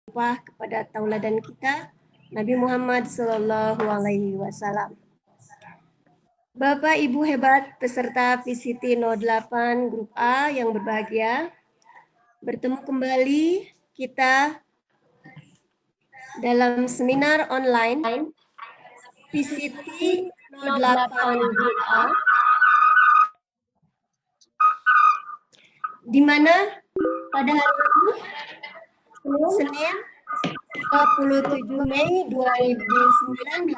bersumpah kepada tauladan kita, Nabi Muhammad Sallallahu Alaihi Wasallam. Bapak Ibu hebat peserta VCT 08 Grup A yang berbahagia, bertemu kembali kita dalam seminar online VCT 08 Grup A, di mana pada hari ini, Senin 27 Mei 2019,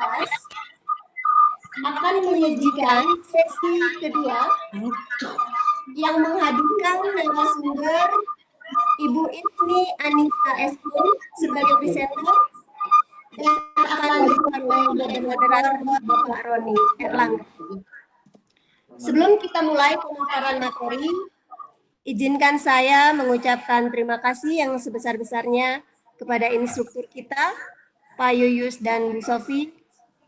akan menyajikan sesi kedua yang menghadirkan narasumber Ibu Isni Anissa Eskun sebagai presenter dan akan dipandu oleh moderator Bapak Roni Erlangga. Sebelum kita mulai pemaparan materi, izinkan saya mengucapkan terima kasih yang sebesar-besarnya kepada instruktur kita, Pak Yuyus dan Bu Sofi,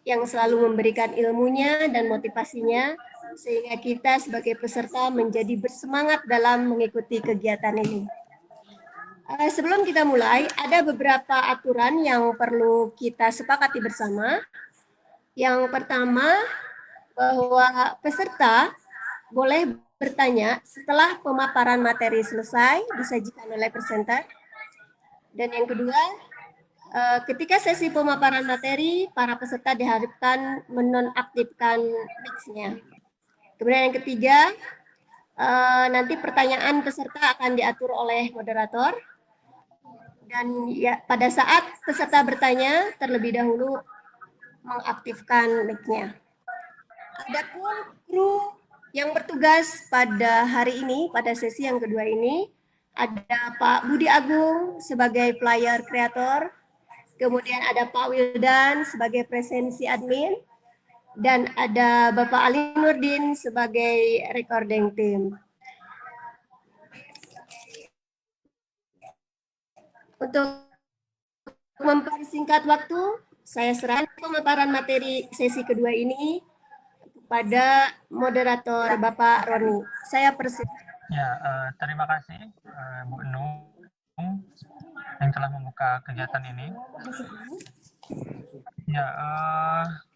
yang selalu memberikan ilmunya dan motivasinya, sehingga kita sebagai peserta menjadi bersemangat dalam mengikuti kegiatan ini. Sebelum kita mulai, ada beberapa aturan yang perlu kita sepakati bersama. Yang pertama, bahwa peserta boleh bertanya setelah pemaparan materi selesai disajikan oleh presenter. Dan yang kedua, ketika sesi pemaparan materi, para peserta diharapkan menonaktifkan mic-nya. Kemudian yang ketiga, nanti pertanyaan peserta akan diatur oleh moderator. Dan ya, pada saat peserta bertanya, terlebih dahulu mengaktifkan mic-nya. Adapun kru yang bertugas pada hari ini, pada sesi yang kedua ini, ada Pak Budi Agung sebagai player kreator, kemudian ada Pak Wildan sebagai presensi admin, dan ada Bapak Ali Nurdin sebagai recording team. Untuk mempersingkat waktu, saya serahkan pemaparan materi sesi kedua ini kepada moderator Bapak Roni. Saya persilakan. Ya, terima kasih Bu Enung yang telah membuka kegiatan ini. Ya,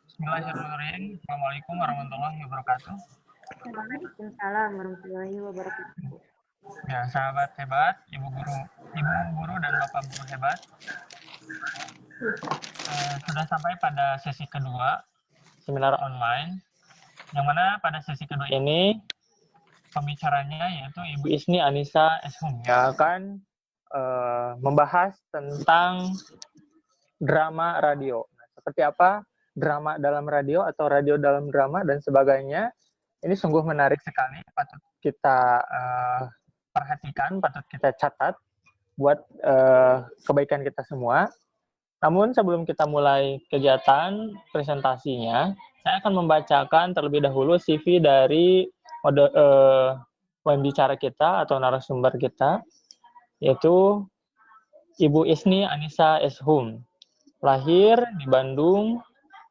bismillahirrahmanirrahim. Assalamualaikum warahmatullahi wabarakatuh. Waalaikumsalam warahmatullahi wabarakatuh. Ya, sahabat hebat, ibu guru dan bapak guru hebat. Sudah sampai pada sesi kedua seminar online, yang mana pada sesi kedua ini pembicaranya yaitu Ibu Isni Anissa Eshum yang akan membahas tentang drama radio. Nah, seperti apa drama dalam radio atau radio dalam drama dan sebagainya. Ini sungguh menarik sekali, patut kita perhatikan, patut kita catat buat kebaikan kita semua. Namun sebelum kita mulai kegiatan presentasinya, saya akan membacakan terlebih dahulu CV dari pembicara kita atau narasumber kita, yaitu Ibu Isni Anissa Eshum. Lahir di Bandung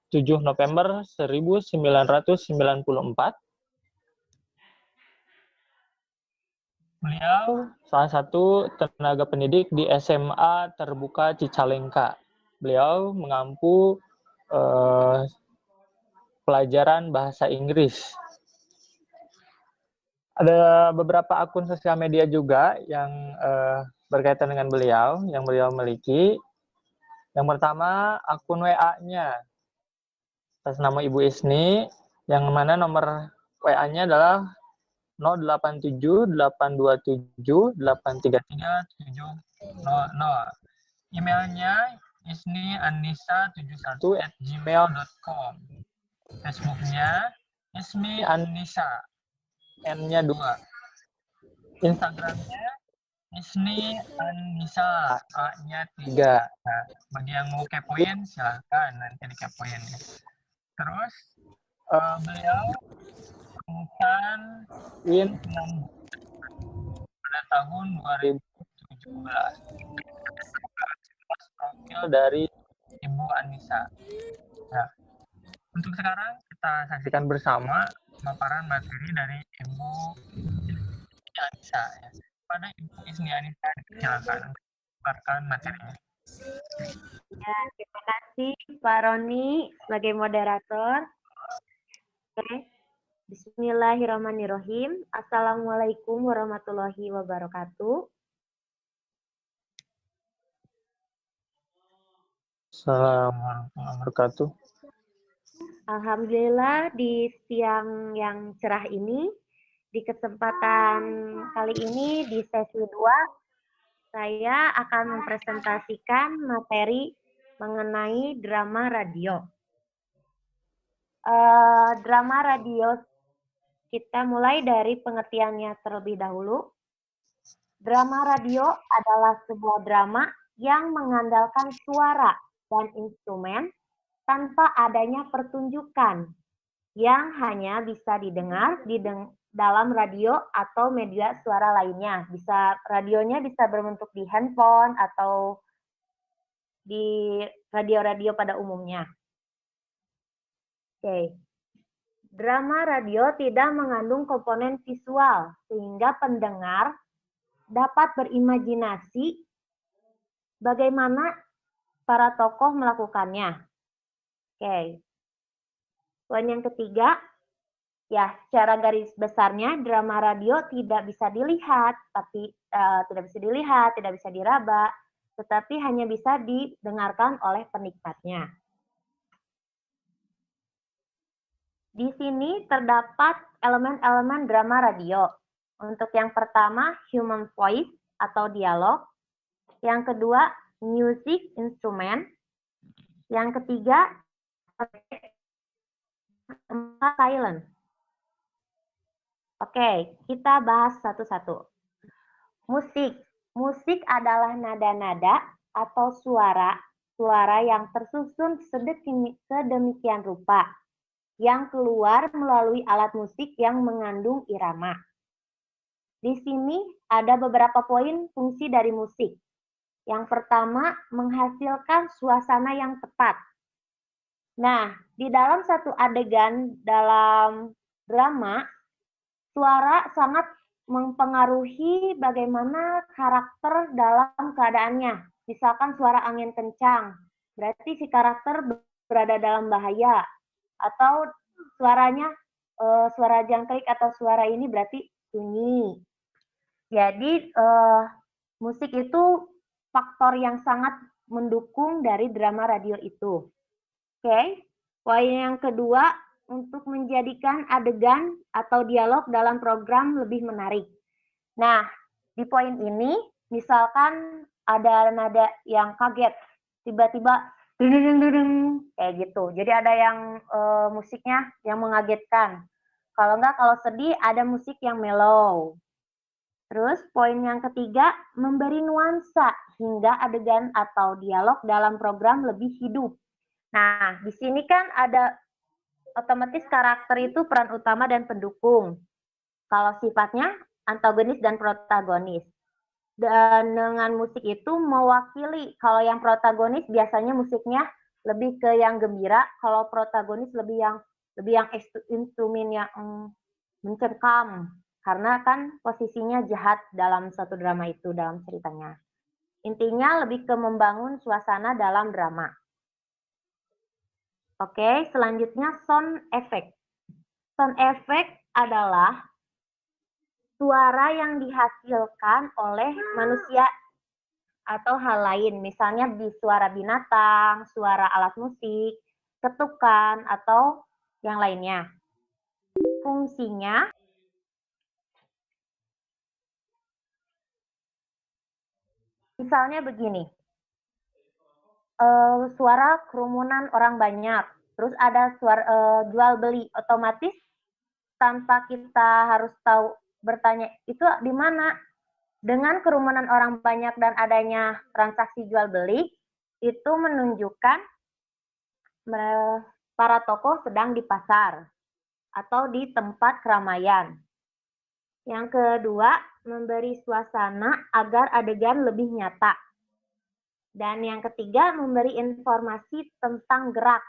7 November 1994. Beliau salah satu tenaga pendidik di SMA Terbuka Cicalengka. Beliau mengampu pelajaran bahasa Inggris. Ada beberapa akun sosial media juga yang berkaitan dengan beliau, yang beliau miliki. Yang pertama, akun WA-nya atas nama Ibu Isni, yang mana nomor WA-nya adalah 087-827-833-700. Emailnya isnianissa71@gmail.com. Facebooknya Ismi Anissa, N-nya 2. Instagramnya Isni Anissa, A-nya 3. Nah, bagi yang mau kepoin silahkan nanti dikepoin. Terus beliau menemukan pada tahun 2017 profil dari Ibu Anissa. Nah, untuk sekarang kita saksikan bersama pemaparan materi dari Ibu Anissa. Pada Ibu Isni Anissa, silakan paparkan materinya. Ya, terima kasih Pak Roni sebagai moderator. Oke. Bismillahirrahmanirrahim. Assalamualaikum warahmatullahi wabarakatuh. Assalamualaikum warahmatullahi wabarakatuh. Alhamdulillah di siang yang cerah ini, di kesempatan kali ini di sesi 2, saya akan mempresentasikan materi mengenai drama radio. Drama radio kita mulai dari pengertiannya terlebih dahulu. Drama radio adalah sebuah drama yang mengandalkan suara dan instrumen tanpa adanya pertunjukan yang hanya bisa didengar dalam radio atau media suara lainnya. Radionya bisa berbentuk di handphone atau di radio-radio pada umumnya. Oke. Drama radio tidak mengandung komponen visual sehingga pendengar dapat berimajinasi bagaimana para tokoh melakukannya. Oke. Poin yang ketiga, ya secara garis besarnya drama radio tidak bisa dilihat, tidak bisa diraba, tetapi hanya bisa didengarkan oleh penikmatnya. Di sini terdapat elemen-elemen drama radio. Untuk yang pertama, human voice atau dialog. Yang kedua, music instrument. Yang ketiga, silent. Oke, kita bahas satu-satu. Musik. Musik adalah nada-nada atau suara yang tersusun sedemikian rupa yang keluar melalui alat musik yang mengandung irama. Di sini ada beberapa poin fungsi dari musik. Yang pertama, menghasilkan suasana yang tepat. Nah, di dalam satu adegan dalam drama, suara sangat mempengaruhi bagaimana karakter dalam keadaannya. Misalkan suara angin kencang, berarti si karakter berada dalam bahaya. Atau suaranya, suara jangkrik atau suara ini berarti sunyi. Jadi, musik itu faktor yang sangat mendukung dari drama radio itu. Oke, poin yang kedua, untuk menjadikan adegan atau dialog dalam program lebih menarik. Nah, di poin ini, misalkan ada nada yang kaget, tiba-tiba kayak gitu. Jadi ada yang musiknya yang mengagetkan. Kalau enggak, kalau sedih ada musik yang mellow. Terus poin yang ketiga, memberi nuansa hingga adegan atau dialog dalam program lebih hidup. Nah, di sini kan ada otomatis karakter itu peran utama dan pendukung. Kalau sifatnya antagonis dan protagonis. Dan dengan musik itu mewakili, kalau yang protagonis biasanya musiknya lebih ke yang gembira, kalau protagonis lebih yang instrumen yang mencengkam, karena kan posisinya jahat dalam satu drama itu, dalam ceritanya. Intinya lebih ke membangun suasana dalam drama. Oke, selanjutnya sound effect. Sound effect adalah suara yang dihasilkan oleh manusia atau hal lain, misalnya di suara binatang, suara alat musik, ketukan, atau yang lainnya. Fungsinya misalnya begini, suara kerumunan orang banyak, terus ada suara jual beli, otomatis tanpa kita harus tahu bertanya itu di mana. Dengan kerumunan orang banyak dan adanya transaksi jual beli, itu menunjukkan para tokoh sedang di pasar atau di tempat keramaian. Yang kedua, memberi suasana agar adegan lebih nyata. Dan yang ketiga, memberi informasi tentang gerak.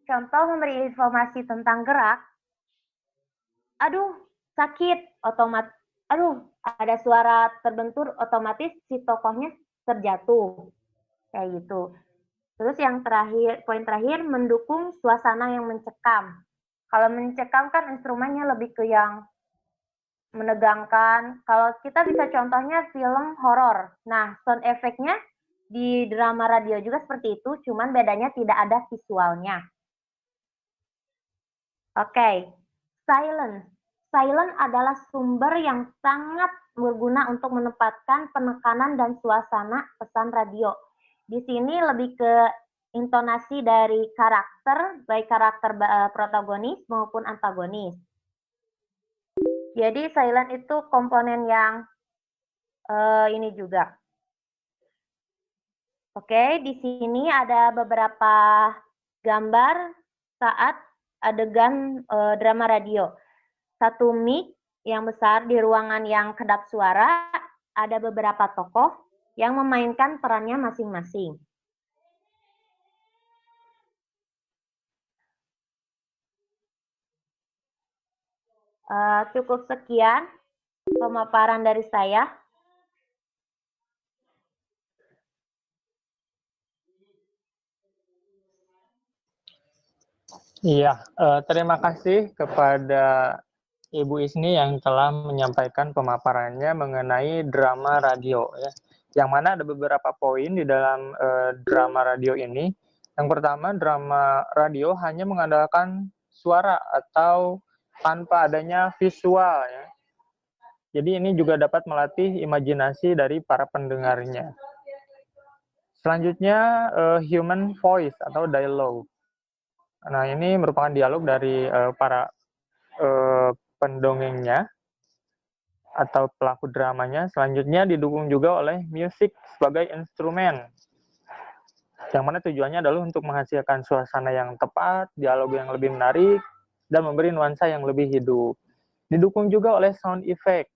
Contoh memberi informasi tentang gerak, aduh sakit, otomatis, aduh ada suara terbentur, otomatis si tokohnya terjatuh. kayak gitu. Terus yang terakhir, poin terakhir, mendukung suasana yang mencekam. Kalau mencekam kan instrumennya lebih ke yang menegangkan. Kalau kita bisa contohnya film horor. Nah, sound effect-nya di drama radio juga seperti itu, cuman bedanya tidak ada visualnya. Oke, silence. Silence adalah sumber yang sangat berguna untuk menempatkan penekanan dan suasana pesan radio. Di sini lebih ke intonasi dari karakter, baik karakter protagonis maupun antagonis. Jadi silent itu komponen yang ini juga. Oke, di sini ada beberapa gambar saat adegan drama radio. Satu mic yang besar di ruangan yang kedap suara, ada beberapa tokoh yang memainkan perannya masing-masing. Cukup sekian pemaparan dari saya. Iya, terima kasih kepada Ibu Isni yang telah menyampaikan pemaparannya mengenai drama radio, ya. Yang mana ada beberapa poin di dalam drama radio ini. Yang pertama, drama radio hanya mengandalkan suara atau tanpa adanya visual, ya. Jadi ini juga dapat melatih imajinasi dari para pendengarnya. Selanjutnya, human voice atau dialogue. Nah, ini merupakan dialog dari para pendongengnya atau pelaku dramanya. Selanjutnya didukung juga oleh musik sebagai instrumen, yang mana tujuannya adalah untuk menghasilkan suasana yang tepat, dialog yang lebih menarik, dan memberi nuansa yang lebih hidup. Didukung juga oleh sound effect,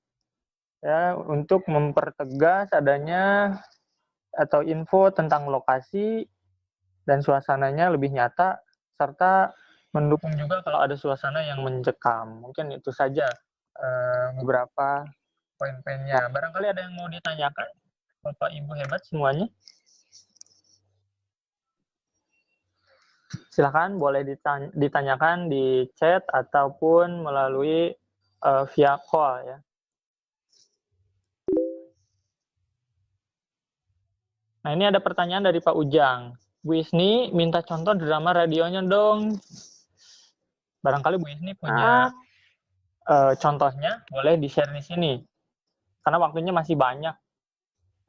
ya, untuk mempertegas adanya atau info tentang lokasi dan suasananya lebih nyata, serta mendukung juga kalau ada suasana yang mencekam. Mungkin itu saja beberapa poin-poinnya. Barangkali ada yang mau ditanyakan, Bapak Ibu hebat semuanya. Silakan boleh ditanyakan di chat ataupun melalui via call, ya. Nah, ini ada pertanyaan dari Pak Ujang. Bu Isni minta contoh drama radionya dong. Barangkali Bu Isni punya contohnya, boleh di-share di sini. Karena waktunya masih banyak.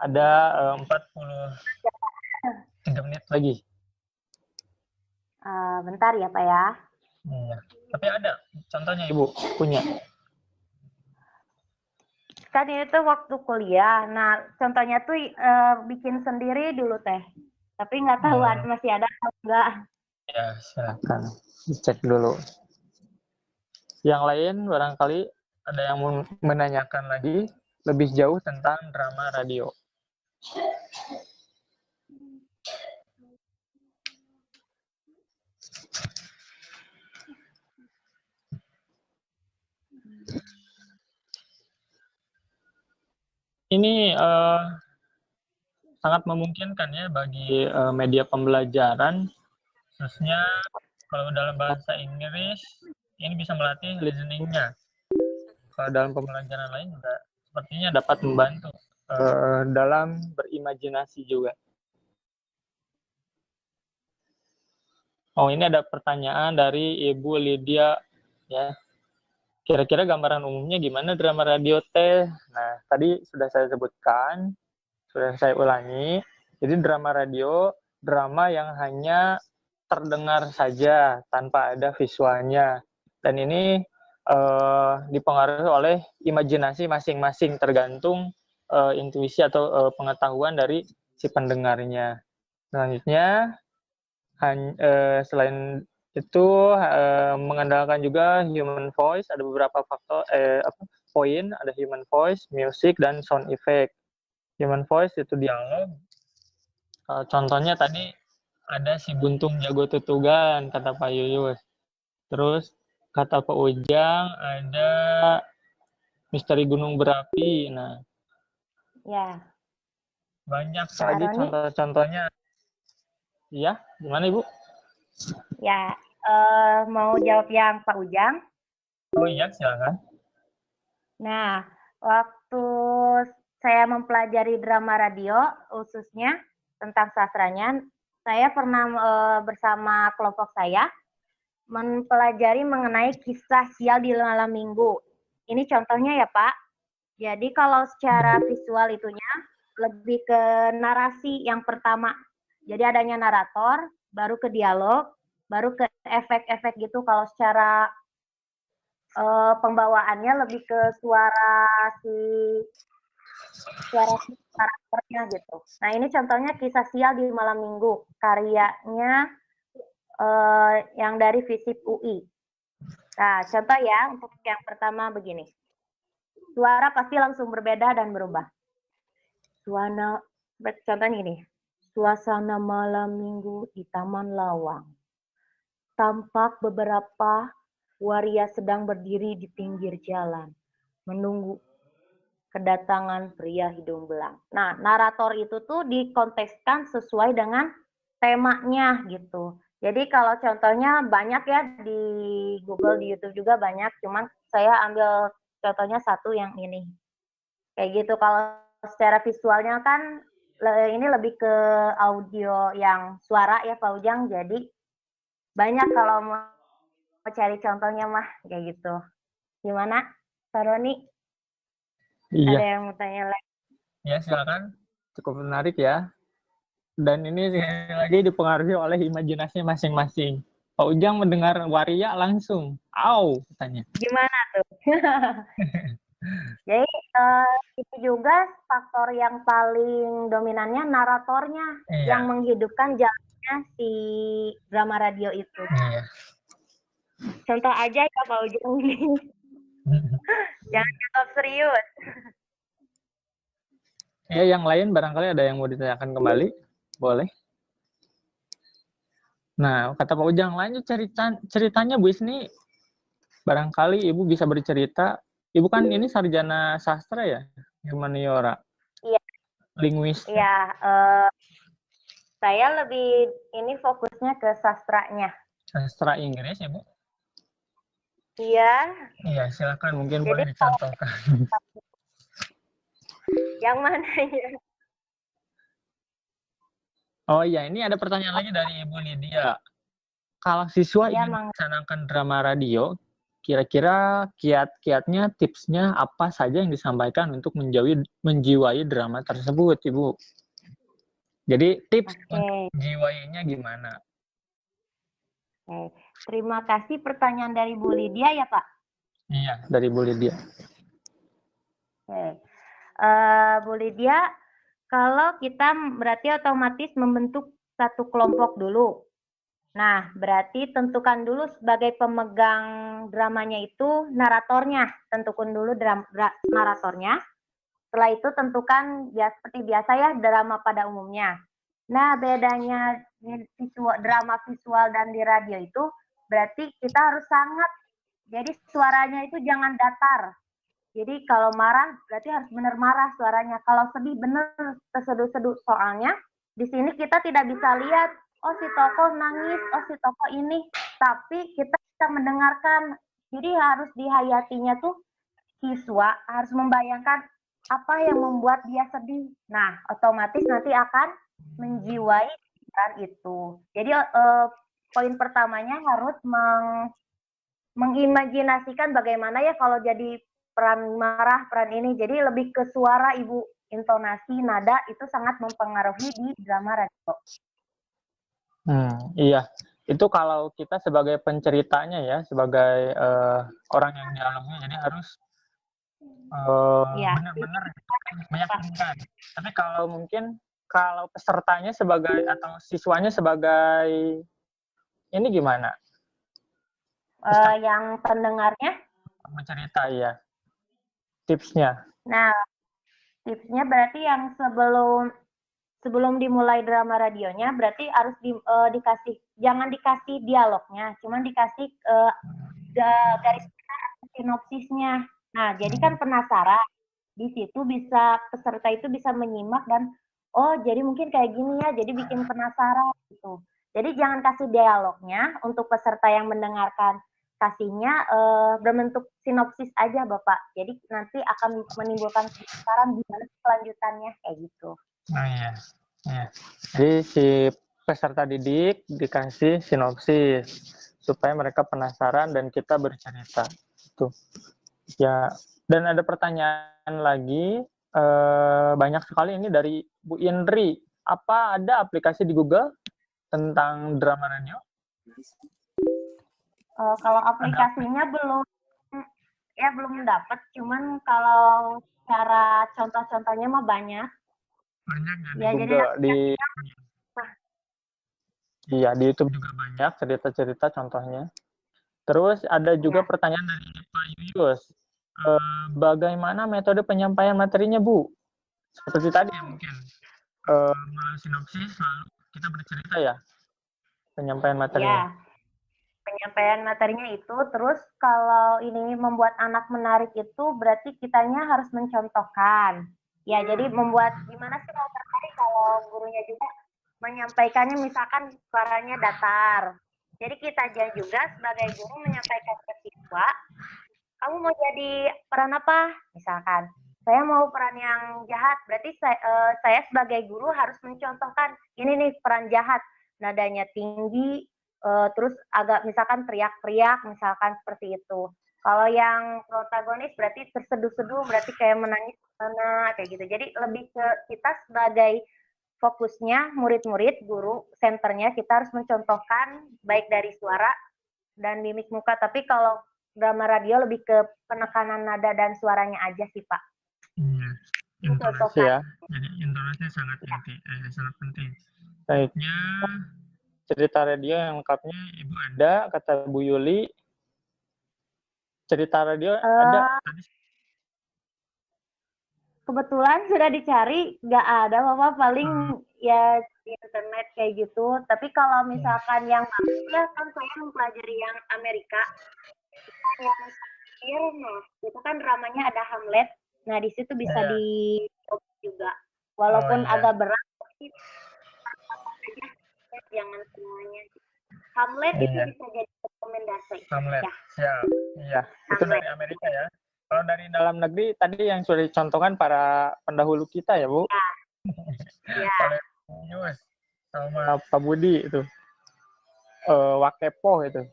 Ada 43 menit lagi. Bentar ya Pak ya. Iya. Tapi ada contohnya Ibu punya. Kan itu waktu kuliah. Nah, contohnya tuh bikin sendiri dulu teh. Tapi nggak tahu masih ada atau enggak. Ya, silakan dicek dulu. Yang lain barangkali ada yang mau menanyakan lagi lebih jauh tentang drama radio. Ini sangat memungkinkan ya bagi media pembelajaran, khususnya kalau dalam bahasa Inggris, ini bisa melatih listening-nya. Kalau dalam pembelajaran lain juga sepertinya dapat membantu dalam berimajinasi juga. Oh, ini ada pertanyaan dari Ibu Lydia, ya. Kira-kira gambaran umumnya gimana drama radio teh? Nah, tadi sudah saya sebutkan, sudah saya ulangi. Jadi drama radio, drama yang hanya terdengar saja tanpa ada visualnya. Dan ini dipengaruhi oleh imajinasi masing-masing, tergantung intuisi atau pengetahuan dari si pendengarnya. Selanjutnya, selain itu mengandalkan juga human voice, ada beberapa faktor poin, ada human voice, music, dan sound effect. Human voice itu dialog. Contohnya tadi ada si Buntung Jago Tutugan, kata Pak Yuyus. Terus kata Pak Ujang ada Misteri Gunung Berapi. Nah, ya. Banyak Kak lagi Roni? contoh-contohnya. Iya, gimana Ibu? Ya, mau jawab yang Pak Ujang. Oh iya, silakan. Nah, waktu saya mempelajari drama radio, khususnya tentang sastranya, saya pernah bersama kelompok saya mempelajari mengenai kisah sial di malam minggu. Ini contohnya ya Pak. Jadi kalau secara visual itunya lebih ke narasi yang pertama. Jadi adanya narator, baru ke dialog, baru ke efek-efek gitu. Kalau secara pembawaannya lebih ke suara si karakternya gitu. Nah ini contohnya kisah sial di malam minggu, karyanya yang dari FISIP UI. Nah contoh ya untuk yang pertama begini, suara pasti langsung berbeda dan berubah. Contohnya ini, suasana malam minggu di Taman Lawang. Tampak beberapa waria sedang berdiri di pinggir jalan, menunggu kedatangan pria hidung belang. Nah, narator itu tuh dikonteskan sesuai dengan temanya gitu. Jadi kalau contohnya banyak ya di Google, di YouTube juga banyak, cuman saya ambil contohnya satu yang ini. Kayak gitu, kalau secara visualnya kan ini lebih ke audio yang suara ya Pak Ujang, jadi banyak kalau mau cari contohnya mah kayak gitu. Gimana, Pak Roni? Ada Iya, yang mau tanya lagi? ya silakan. Cukup menarik ya. Dan ini sekali lagi dipengaruhi oleh imajinasi masing-masing. Pak Ujang mendengar waria langsung, "Au," katanya. Gimana tuh? Jadi itu juga faktor yang paling dominannya naratornya Iya, yang menghidupkan jalannya si drama radio itu. iya. Contoh aja ya Pak Ujang. Jangan jawab serius. Ya, yang lain barangkali ada yang mau ditanyakan kembali, boleh. Nah, kata Pak Ujang, lanjut ceritanya Bu Isni. Barangkali Ibu bisa bercerita. Ibu kan ini sarjana sastra ya, humaniora, Iya, linguis. iya. Saya lebih ini fokusnya ke sastranya. Sastra Inggris ya Bu? Iya. Iya, silakan mungkin Jadi boleh dicontohkan. yang mana ya? Oh iya, ini ada pertanyaan lagi dari Ibu Lydia. Kalau siswa Iya, ingin Mang. melaksanakan drama radio, kira-kira kiat-kiatnya, tipsnya apa saja yang disampaikan untuk menjiwai drama tersebut, Ibu? Jadi tips untuk Oke. jiwainya gimana? Oke. Terima kasih pertanyaan dari Bu Lydia ya, Pak. Iya, dari Bu Lydia. Oke. Bu Lydia, kalau kita berarti otomatis membentuk satu kelompok dulu. Nah, berarti tentukan dulu sebagai pemegang dramanya itu naratornya. Tentukan dulu naratornya. Setelah itu tentukan ya seperti biasa ya drama pada umumnya. Nah, bedanya drama visual dan di radio itu berarti kita harus sangat, jadi suaranya itu jangan datar. Jadi kalau marah berarti harus benar marah suaranya. Kalau sedih benar terseduh-seduh. Soalnya di sini kita tidak bisa lihat, oh si tokoh nangis, oh si tokoh ini. Tapi kita bisa mendengarkan. Jadi harus dihayatinya tuh siswa harus membayangkan apa yang membuat dia sedih. Nah, otomatis nanti akan menjiwai pikiran itu. Jadi poin pertamanya harus mengimajinasikan bagaimana ya kalau jadi peran marah, peran ini. Jadi lebih ke suara Ibu, intonasi, nada itu sangat mempengaruhi di drama radio. Iya. Itu kalau kita sebagai penceritanya ya, sebagai orang yang dialognya, jadi harus Ya, benar-benar meyakinkan. Tapi kalau pesertanya sebagai atau siswanya sebagai ini gimana? yang pendengarnya. Mencerita ya. Tipsnya. Nah, tipsnya berarti yang sebelum dimulai drama radionya berarti harus dikasih, jangan dikasih dialognya, cuman dikasih garis sinopsisnya. Nah, jadi kan penasaran. Di situ bisa peserta itu bisa menyimak dan oh jadi mungkin kayak gini ya, jadi bikin penasaran gitu. Jadi jangan kasih dialognya untuk peserta yang mendengarkan, kasihnya berbentuk sinopsis aja Bapak. Jadi nanti akan menimbulkan penasaran gimana kelanjutannya kayak gitu. Nah, iya. Iya. Jadi si peserta didik dikasih sinopsis supaya mereka penasaran dan kita bercerita. Tuh. Ya, dan ada pertanyaan lagi banyak sekali ini dari Bu Indri. Apa ada aplikasi di Google tentang drama radio? Kalau aplikasinya belum dapat, cuman kalau cara contoh-contohnya mah banyak. Banyak Ya, di jadi Google, iya di YouTube juga banyak cerita-cerita contohnya. Terus ada juga pertanyaan dari Pak Yuyus. Bagaimana metode penyampaian materinya, Bu? Seperti tadi ya mungkin. Melalui sinopsis lalu kita bercerita ya penyampaian materinya. ya, penyampaian materinya itu, terus kalau ini membuat anak menarik itu berarti kitanya harus mencontohkan. Ya, jadi membuat gimana sih mau tertarik kalau gurunya juga menyampaikannya misalkan suaranya datar. Jadi kita juga sebagai guru menyampaikan ke siswa, kamu mau jadi peran apa? Misalkan, saya mau peran yang jahat, berarti saya sebagai guru harus mencontohkan, ini nih peran jahat, nadanya tinggi, terus agak misalkan teriak-teriak, misalkan seperti itu. Kalau yang protagonis berarti terseduh-seduh, berarti kayak menangis mana, kayak gitu. Jadi lebih ke kita sebagai fokusnya murid-murid, guru, senternya kita harus mencontohkan baik dari suara dan mimik muka. Tapi kalau drama radio lebih ke penekanan nada dan suaranya aja sih Pak. Iya, intonasi ya. Jadi intonasi sangat penting. Baiknya cerita radio yang lengkapnya Ibu ada, kata Bu Yuli. Cerita radio ada tadi. Kebetulan sudah dicari, nggak ada Bapak, paling ya di internet kayak gitu. Tapi kalau misalkan yang bagus ya kan saya mempelajari yang Amerika. Yang nah, itu kan dramanya ada Hamlet. Nah, di situ bisa dicoba juga. Walaupun agak berat, tapi jangan semuanya. Hamlet itu bisa jadi rekomendasi. Hamlet, Ya. siap. Iya, itu dari Amerika ya. Kalau dari dalam negeri tadi yang sudah dicontohkan para pendahulu kita ya, Bu. Ya. Oleh Yus sama Pak Budi itu. Wakepo itu.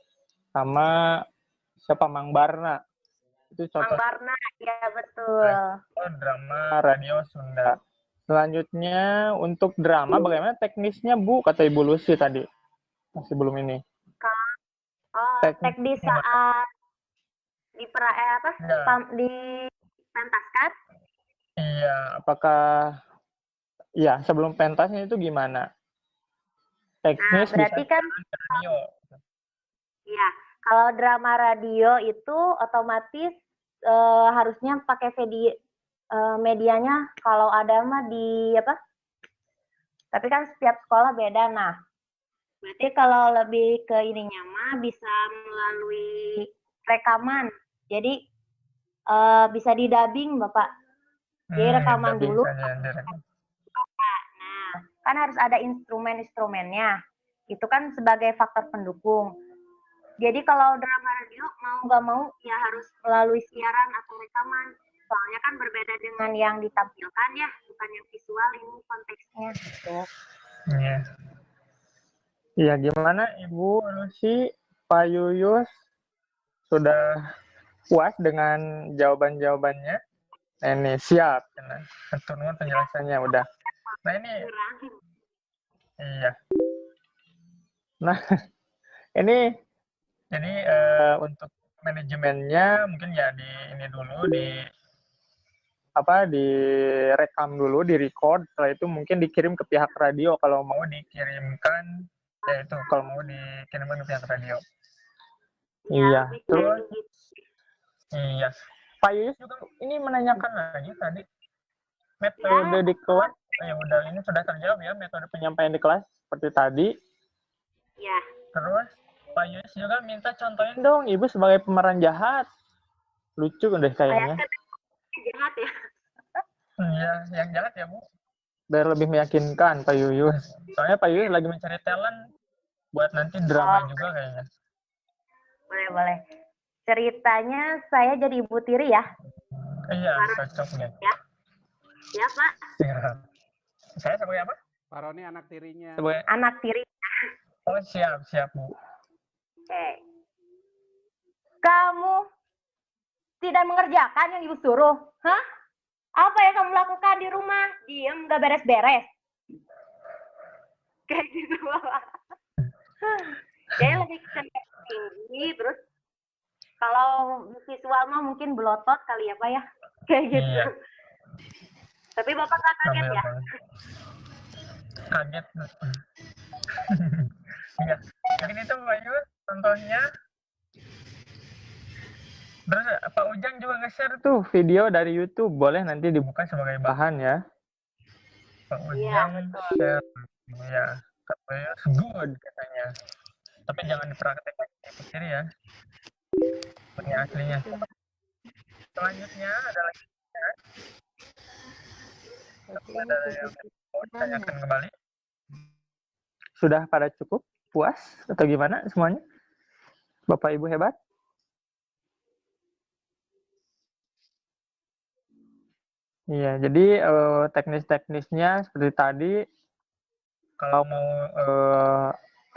Sama siapa Mang Barna. Itu contoh. Mang Barna, ya betul. Drama radio Sunda. Selanjutnya untuk drama bagaimana teknisnya, Bu? Kata Ibu Lucy tadi. Masih belum ini. Teknis saat dipentaskan? Iya, apakah ya sebelum pentasnya itu gimana? Teknis berarti bisa kan radio. Iya, kalau drama radio itu otomatis harusnya pakai medianya kalau ada mah di apa? Tapi kan setiap sekolah beda. Nah, berarti kalau lebih ke ininya mah bisa melalui rekaman. Jadi bisa didubbing, Bapak. Jadi rekaman dulu. Nah, kan harus ada instrumen-instrumennya. Itu kan sebagai faktor pendukung. Jadi kalau drama radio mau nggak mau ya harus melalui siaran atau rekaman. Soalnya kan berbeda dengan yang ditampilkan ya, bukan yang visual ini konteksnya gitu. Iya. Iya, gimana Ibu Lucy, Pak Yuyus sudah puas dengan jawaban-jawabannya? Ini siap, keturunan penjelasannya udah. Nah ini, iya. Nah ini jadi untuk manajemennya mungkin ya ini dulu direkam dulu, direcord, setelah itu mungkin dikirim ke pihak radio kalau mau dikirimkan, ya itu kalau mau dikirimkan ke pihak radio. Iya, terus iya. Pak Yuyus juga ini menanyakan lagi tadi metode di kelas. Ya udah, ini sudah terjawab ya, metode penyampaian di kelas seperti tadi. Ya. Terus Pak Yuyus juga minta contohin dong Ibu sebagai pemeran jahat. Lucu deh kayaknya. Jahat ya? Iya, yang jahat ya Bu. biar lebih meyakinkan Pak Yuyus. Soalnya Pak Yuyus lagi mencari talent buat nanti drama juga kayaknya. Boleh. Ceritanya saya jadi ibu tiri ya. Iya, cocok nih. Ya, Pak. Siap. Saya sebagai apa? Pak Roni anak tirinya. Sebagai Anak tiri. oh siap Bu. Oke. Kamu tidak mengerjakan yang ibu suruh? Hah? Apa yang kamu lakukan di rumah? Diam, gak beres-beres. Kayak gitu, Bapak. Dia lebih tinggi, terus kalau visual mah mungkin belotot kali ya, Pak ya? Kayak gitu. Iya. Tapi Bapak nggak kaget ya? Kaget. Iya. Mungkin itu Pak Yuyus contohnya. Terus Pak Ujang juga nge-share tuh video dari YouTube, boleh nanti dibuka sebagai bahan ya. Pak Ujang share, ya katanya good katanya. Tapi jangan dipraktekkan di sini ya. Ini aslinya. Selanjutnya adalah ada yang mau ditanyakan kembali. Sudah pada cukup puas atau gimana semuanya? Bapak Ibu hebat? Iya, jadi teknis-teknisnya seperti tadi, kalau mau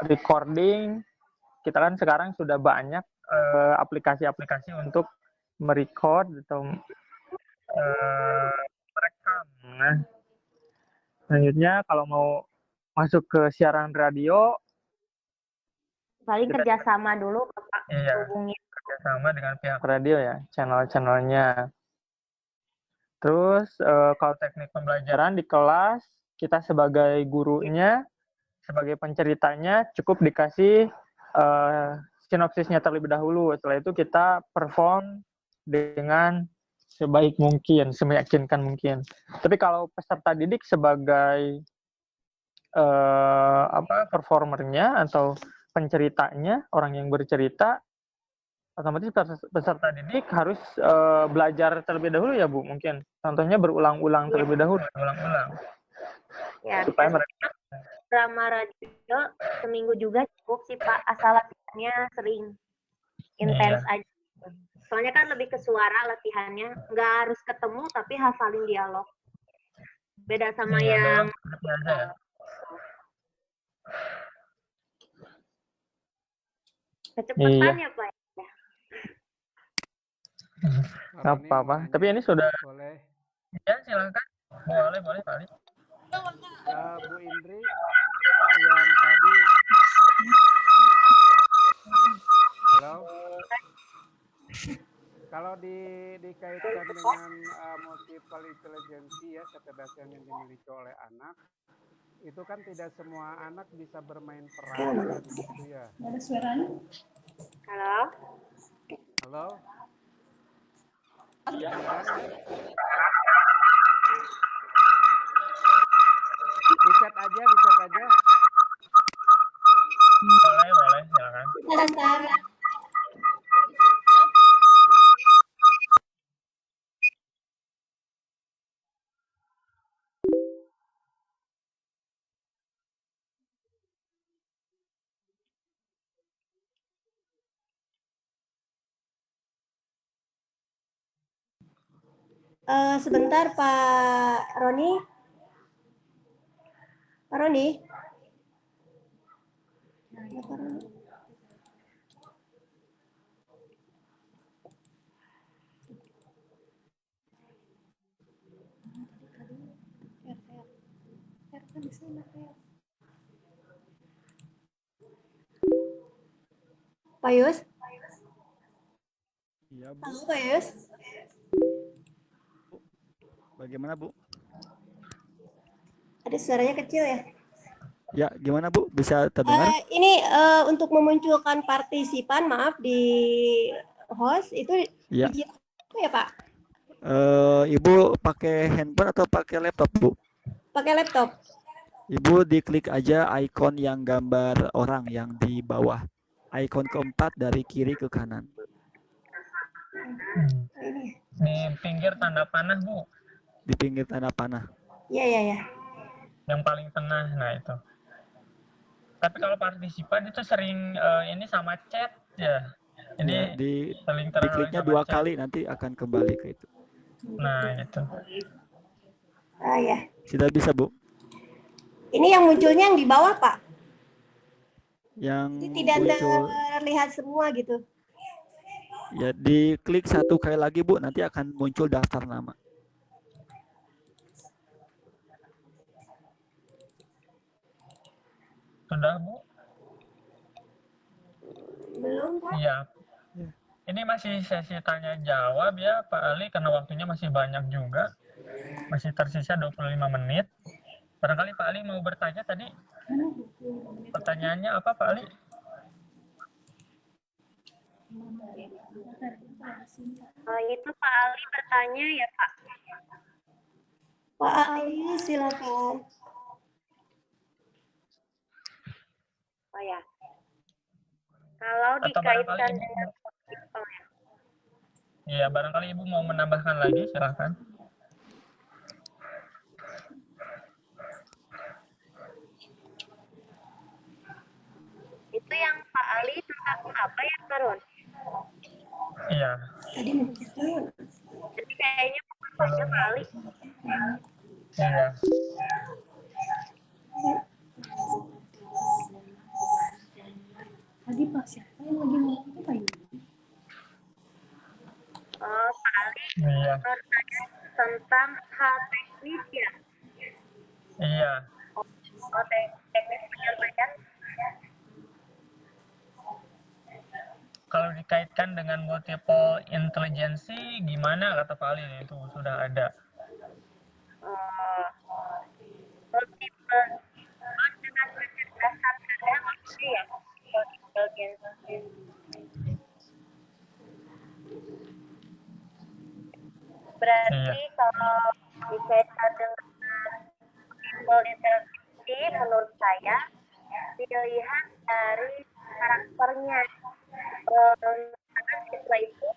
recording, kita kan sekarang sudah banyak aplikasi-aplikasi untuk merecord atau merekam. Nah, selanjutnya kalau mau masuk ke siaran radio, Paling kerjasama dulu, Bapak hubungi. Kerjasama dengan pihak radio ya, channel-channelnya. Terus kalau teknik pembelajaran di kelas, kita sebagai gurunya, sebagai penceritanya, cukup dikasih sinopsisnya terlebih dahulu. Setelah itu kita perform dengan sebaik mungkin, semeyakinkan mungkin. Tapi kalau peserta didik sebagai performernya atau penceritanya, orang yang bercerita, otomatis peserta didik harus belajar terlebih dahulu ya Bu, mungkin. Contohnya berulang-ulang terlebih dahulu, ulang-ulang. Ya, supaya mereka drama radio seminggu juga cukup sih Pak, asal latihannya sering intens aja. Soalnya kan lebih ke suara latihannya, nggak harus ketemu tapi hafalin dialog. Beda sama yang kecepatan ya Pak. Nggak apa-apa. Tapi ini sudah. Boleh. Ya silakan. Boleh Pak Ali. Bu Indri, yang tadi. Halo. Kalau dikaitkan dengan multiple intelligence ya, kecerdasan yang dimiliki oleh anak, itu kan tidak semua anak bisa bermain peran gitu ya. Ada suaranya? Halo. Halo. Iya. Dicat aja. Boleh, silakan. Silakan. Sebentar Pak Roni. Pak Roni. Pak Yus? Iya, Bu. Halo Pak Yus? Bagaimana, Bu? Ada suaranya kecil ya? Ya, gimana, Bu? Bisa terdengar? Ini untuk memunculkan partisipan, maaf, di host itu Ya. apa ya Pak? Ibu pakai handphone atau pakai laptop, Bu? Pakai laptop. Ibu diklik aja ikon yang gambar orang yang di bawah. Ikon keempat dari kiri ke kanan. Di pinggir tanda panah, Bu. Di pinggir tanda panah. Iya. yang paling tengah. Nah itu. Tapi kalau partisipan itu sering ini sama chat ya. Jadi Ya, saling terhalang dikliknya sama 2 chat. kali nanti akan kembali ke itu. Nah itu. Ah ya. Sudah bisa, Bu? Ini yang munculnya yang di bawah, Pak. Yang Jadi tidak muncul terlihat semua gitu. ya diklik 1 kali lagi, Bu, nanti akan muncul daftar nama. Sudah Bu? Belum, Pak. Iya. Ya. Ini masih sesi tanya jawab ya Pak Ali, karena waktunya masih banyak juga. Masih tersisa 25 menit. Barangkali Pak Ali mau bertanya tadi. Pertanyaannya apa Pak Ali? Itu Pak Ali bertanya ya Pak. Pak Ali, silakan. Oh ya. Kalau Atau barangkali dikaitkan Ibu dengan mau, ya barangkali Ibu mau menambahkan lagi, silakan. itu yang Pak Ali tentang apa ya Karun? Iya. Tadi mau Jadi kayaknya pokoknya Pak Ali. Iya. Tadi Pak siapa yang lagi mau apa ini? Oh, Pak Ali Iya. bertanya tentang hal teknis ya. Iya. Oh, teknis penyampaian. Kalau dikaitkan dengan multiple intelligence gimana kata Pak Ali itu sudah ada. Multiple dengan kecerdasan kadang maksudnya ya. Intelligence. Berarti kalau dikaitkan dengan multiple intelligence menurut saya dilihat dari karakternya. Misalkan siswa itu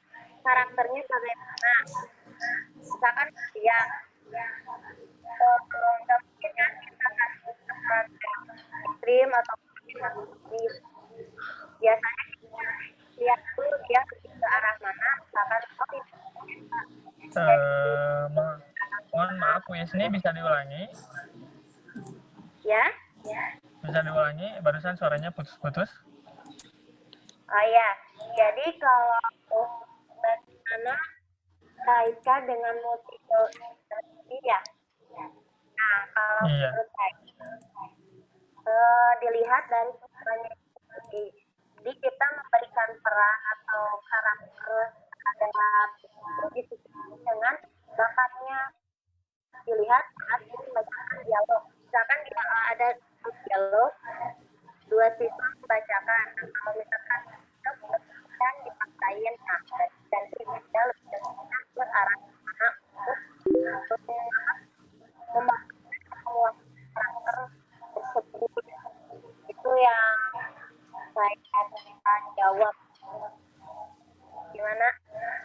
karakternya bagaimana, misalkan ya nggak mungkin kan kita kasih teman ekstrim atau positif. Biasanya kita lihat dulu dia ke arah mana, misalkan Mohon maaf Bu Yesni, bisa diulangi? ya. Bisa diulangi, barusan suaranya putus-putus. Oh ya, jadi kalau bagaimana kaitkan dengan multiple intelligence ya. Nah, kalau menurut saya dilihat dari siswanya. Jadi kita memberikan peran atau karakter adalah dengan bakatnya. Dilihat saat membacakan dialog. Misalkan ada dialog, 2 siswa membacakan. Kalau misalkan kan dipaksain, nah dan tidak lebih ke arah mana untuk membangun semua karakter tersebut. Itu yang saya jawab. Gimana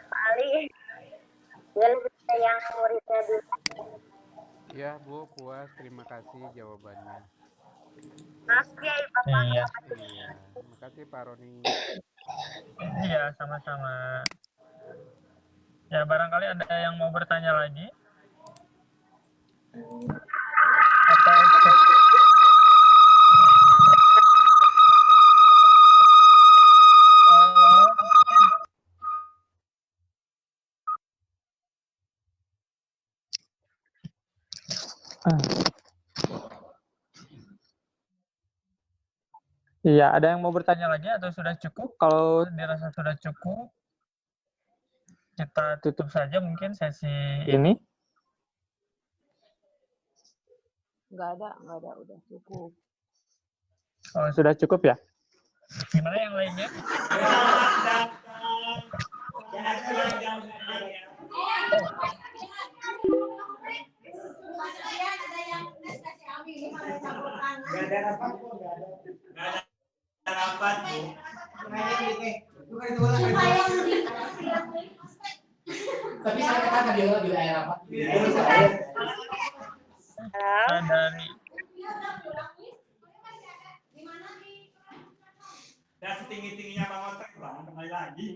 Pak Ali? Dia lebih yang muridnya dulu. Ya Bu, puas. Terima kasih jawabannya. Makasih ya Bapak. Iya. Iya, makasih Pak Roni. Iya, sama-sama. Ya, barangkali ada yang mau bertanya lagi? Atau Iya, ada yang mau bertanya lagi atau sudah cukup? Kalau dirasa sudah cukup, kita tutup saja mungkin sesi ini. Nggak ada, udah cukup. Oh, sudah cukup ya? Gimana yang lainnya? Tapi saya katakan dia bilang apa? Dari Dan setinggi-tingginya Bang Otek lah, kembali lagi.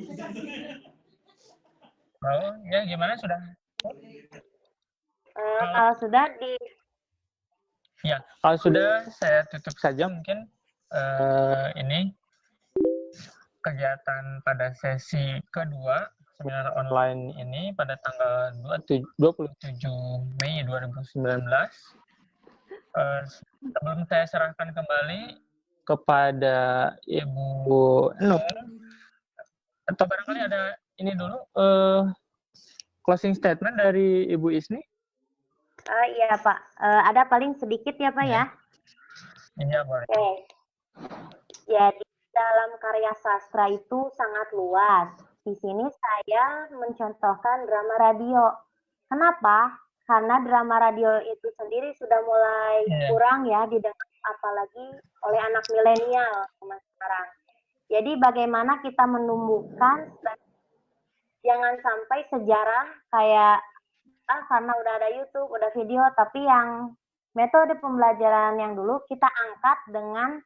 Oh, ya gimana sudah? Kalau sudah Ya, kalau sudah saya tutup saja mungkin ini kegiatan pada sesi kedua seminar online ini pada tanggal 27 Mei 2019. Sebelum saya serahkan kembali kepada Ibu Enung, atau barangkali ada ini dulu closing statement dari Ibu Isni. iya Pak, ada paling sedikit ya Pak ya. Iya boleh. Oke. Jadi dalam karya sastra itu sangat luas. Di sini saya mencontohkan drama radio. Kenapa? Karena drama radio itu sendiri sudah mulai kurang ya didengar apalagi oleh anak milenial zaman sekarang. Jadi bagaimana kita menumbuhkan dan jangan sampai sejarah kayak karena udah ada YouTube, udah video, tapi yang metode pembelajaran yang dulu kita angkat dengan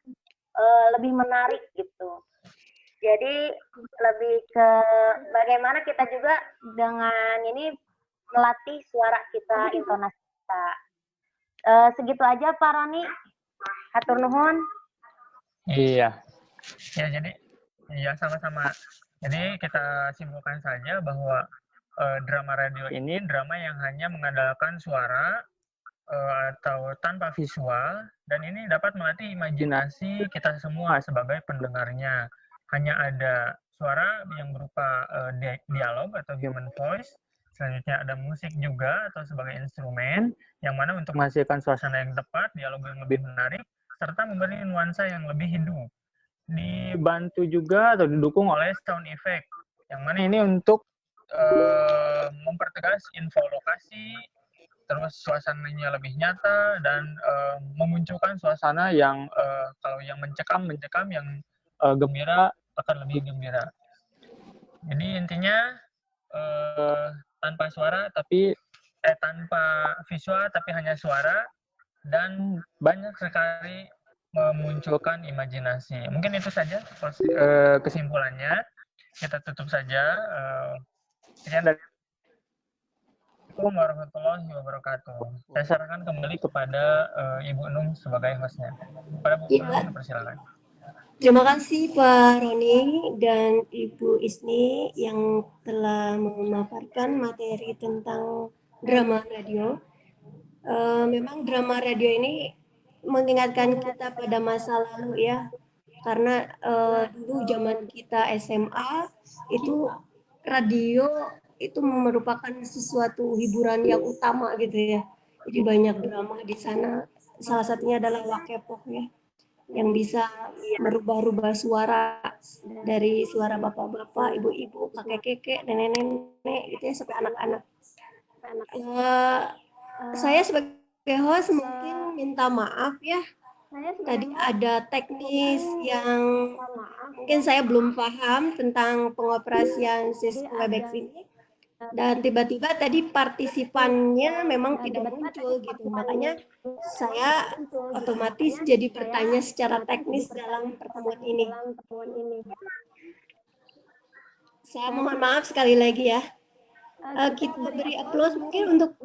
lebih menarik gitu. Jadi lebih ke bagaimana kita juga dengan ini melatih suara kita, intonasi kita. Segitu aja Pak Roni. Hatur nuhun. Iya. Ya jadi ya sama-sama. Jadi kita simpulkan saja bahwa drama radio ini drama yang hanya mengandalkan suara atau tanpa visual, dan ini dapat melatih imajinasi kita semua sebagai pendengarnya. Hanya ada suara yang berupa dialog atau human voice, selanjutnya ada musik juga atau sebagai instrumen, yang mana untuk menghasilkan suasana yang tepat, dialog yang lebih menarik, serta memberi nuansa yang lebih hidup. Dibantu juga atau didukung oleh sound effect, yang mana ini untuk mempertegas info lokasi, terus suasananya lebih nyata dan memunculkan suasana yang kalau yang mencekam, yang gembira akan lebih gembira. Jadi intinya tanpa suara tapi tanpa visual tapi hanya suara, dan banyak sekali memunculkan imajinasi. Mungkin itu saja kesimpulannya. Kita tutup saja. Sekian dari Assalamualaikum warahmatullahi wabarakatuh. Saya serahkan kembali kepada Ibu Enung sebagai hostnya. Pada Bu Enung, persilakan. Terima kasih Pak Roni dan Ibu Isni yang telah memaparkan materi tentang drama radio. Memang drama radio ini mengingatkan kita pada masa lalu ya, karena dulu zaman kita SMA itu radio itu merupakan sesuatu hiburan yang utama gitu ya. Jadi banyak drama di sana. Salah satunya adalah Wakepok ya, yang bisa merubah-rubah suara dari suara bapak-bapak, ibu-ibu, kakek-kakek, nenek-nenek gitu ya sampai anak-anak. Saya sebagai host mungkin minta maaf ya. Tadi ada teknis yang mungkin saya belum paham tentang pengoperasian sistem Webex ini. Dan tiba-tiba tadi partisipannya memang tidak muncul gitu. Makanya saya otomatis jadi bertanya secara teknis dalam pertemuan ini. Saya mohon maaf sekali lagi ya. Kita beri aplaus mungkin untuk